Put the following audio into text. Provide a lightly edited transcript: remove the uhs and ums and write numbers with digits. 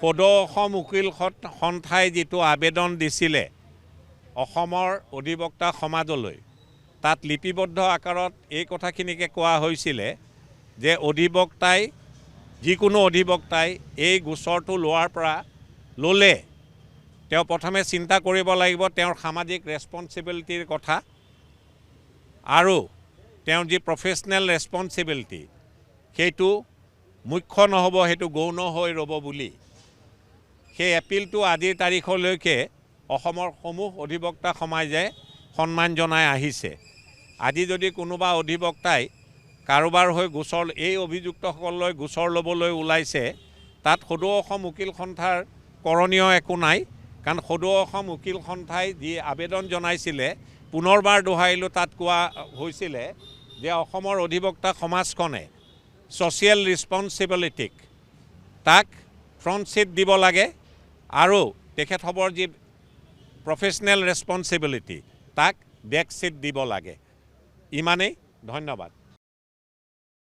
সদৌ অসম উকিল সন্থাই যিটো আবেদন দিছিলে অসমৰ অধিবক্তা সমাজলৈ, তাত লিপিবদ্ধ আকাৰত এই কথাখিনিকে কোৱা হৈছিলে যে যিকোনো অধিবক্তাই এই গোচৰটো ল'লে তেওঁ প্ৰথমে চিন্তা কৰিব লাগিব তেওঁৰ সামাজিক ৰেছপন্সিবিলিটিৰ কথা আৰু তেওঁৰ যি প্ৰফেশ্যনেল ৰেছপন্সিবিলিটি সেইটো মুখ্য নহ'ব, সেইটো গৌণ হৈ ৰ'ব বুলি সেই এপিলটো আজিৰ তাৰিখলৈকে অসমৰ সমূহ অধিবক্তা সমাজে সন্মান জনাই আহিছে। আজি যদি কোনোবা অধিবক্তাই কাৰোবাৰ হৈ এই অভিযুক্তসকললৈ গোচৰ ল'বলৈ ওলাইছে, তাত সদৌ অসম উকিল সন্থাৰ কৰণীয় একো নাই, কাৰণ সদৌ অসম উকিল সন্থাই যি আবেদন জনাইছিলে পুনৰবাৰ দোহাৰিলোঁ, তাত কোৱা হৈছিলে যে অসমৰ অধিবক্তা সমাজখনে ছ'চিয়েল ৰেছপন্সিবিলিটিক তাক ফ্ৰণ্ট ছিট দিব লাগে আৰু তেখেতসবৰ যি প্ৰফেশ্যনেল ৰেছপন্সিবিলিটি তাক বেক ছিট দিব লাগে। ইমানেই, ধন্যবাদ।